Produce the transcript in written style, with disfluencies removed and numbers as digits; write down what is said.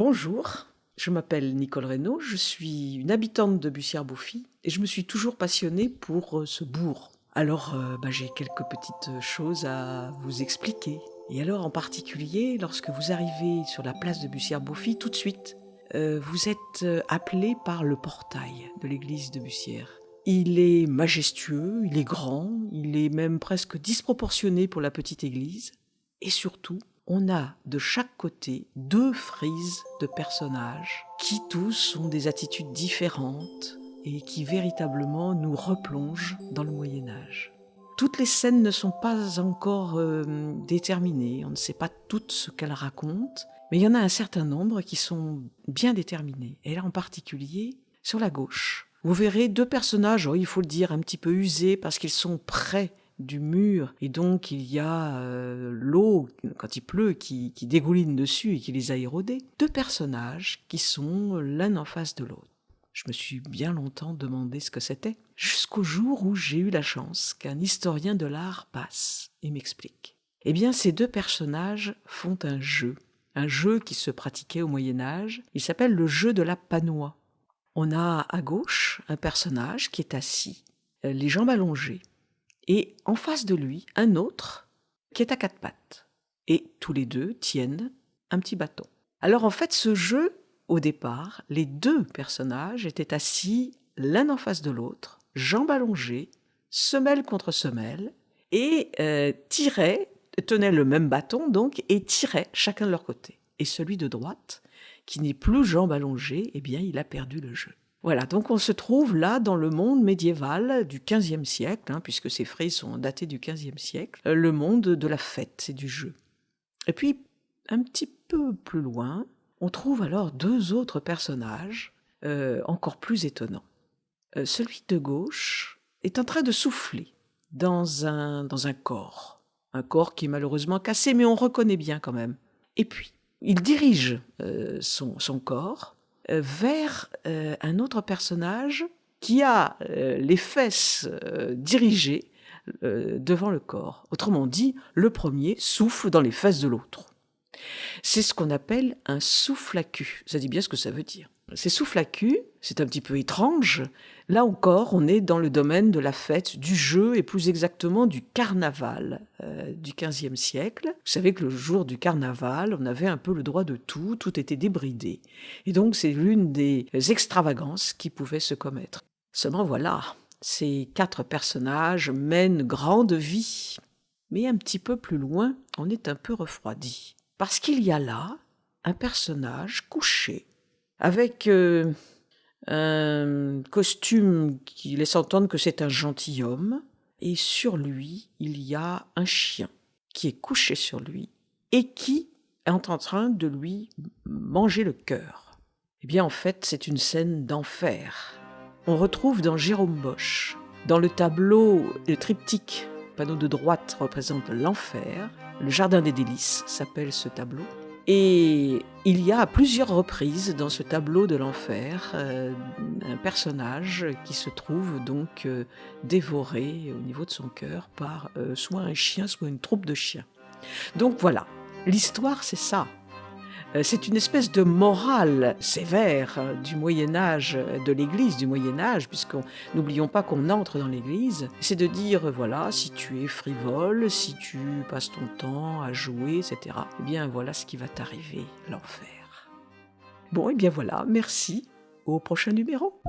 Bonjour, je m'appelle Nicole Reynaud, je suis une habitante de Bussière-Beaufy et je me suis toujours passionnée pour ce bourg. Alors, j'ai quelques petites choses à vous expliquer. Et alors, en particulier, lorsque vous arrivez sur la place de Bussière-Beaufy, tout de suite, vous êtes appelé par le portail de l'église de Bussière. Il est majestueux, il est grand, il est même presque disproportionné pour la petite église. Et surtout, on a de chaque côté 2 frises de personnages qui tous ont des attitudes différentes et qui véritablement nous replongent dans le Moyen-Âge. Toutes les scènes ne sont pas encore déterminées, on ne sait pas toutes ce qu'elles racontent, mais il y en a un certain nombre qui sont bien déterminées. Et là en particulier, sur la gauche, vous verrez 2 personnages, il faut le dire, un petit peu usés parce qu'ils sont près du mur, et donc il y a l'eau, quand il pleut, qui dégouline dessus et qui les a érodés. 2 personnages qui sont l'un en face de l'autre. Je me suis bien longtemps demandé ce que c'était, jusqu'au jour où j'ai eu la chance qu'un historien de l'art passe et m'explique. Eh bien, ces 2 personnages font un jeu qui se pratiquait au Moyen-Âge. Il s'appelle le jeu de la panois. On a à gauche un personnage qui est assis, les jambes allongées, et en face de lui, un autre qui est à 4 pattes. Et tous les 2 tiennent un petit bâton. Alors en fait, ce jeu, au départ, les 2 personnages étaient assis l'un en face de l'autre, jambes allongées, semelle contre semelle, et tenaient le même bâton donc, et tiraient chacun de leur côté. Et celui de droite, qui n'est plus jambes allongées, eh bien il a perdu le jeu. Voilà, donc on se trouve là dans le monde médiéval du XVe siècle, puisque ces frises sont datées du XVe siècle, le monde de la fête et du jeu. Et puis, un petit peu plus loin, on trouve alors 2 autres personnages encore plus étonnants. Celui de gauche est en train de souffler dans un corps qui est malheureusement cassé, mais on reconnaît bien quand même. Et puis, il dirige son corps vers un autre personnage qui a les fesses dirigées devant le corps. Autrement dit, le premier souffle dans les fesses de l'autre. C'est ce qu'on appelle un souffle-à-cul. Ça dit bien ce que ça veut dire. Ces souffle-à-cul, c'est un petit peu étrange. Là encore, on est dans le domaine de la fête, du jeu, et plus exactement du carnaval du XVe siècle. Vous savez que le jour du carnaval, on avait un peu le droit de tout était débridé. Et donc c'est l'une des extravagances qui pouvaient se commettre. Seulement voilà, ces 4 personnages mènent grande vie. Mais un petit peu plus loin, on est un peu refroidi. Parce qu'il y a là un personnage couché, avec un costume qui laisse entendre que c'est un gentilhomme, et sur lui, il y a un chien qui est couché sur lui et qui est en train de lui manger le cœur. Eh bien, en fait, c'est une scène d'enfer. On retrouve dans Jérôme Bosch, dans le tableau, le triptyque, le panneau de droite représente l'enfer, le jardin des délices s'appelle ce tableau. Et il y a à plusieurs reprises dans ce tableau de l'enfer un personnage qui se trouve donc dévoré au niveau de son cœur par soit un chien, soit une troupe de chiens. Donc voilà, l'histoire c'est ça. C'est une espèce de morale sévère du Moyen-Âge, de l'Église du Moyen-Âge, n'oublions pas qu'on entre dans l'Église, c'est de dire, voilà, si tu es frivole, si tu passes ton temps à jouer, etc., eh bien voilà ce qui va t'arriver, l'enfer. Bon, et bien voilà, merci, au prochain numéro.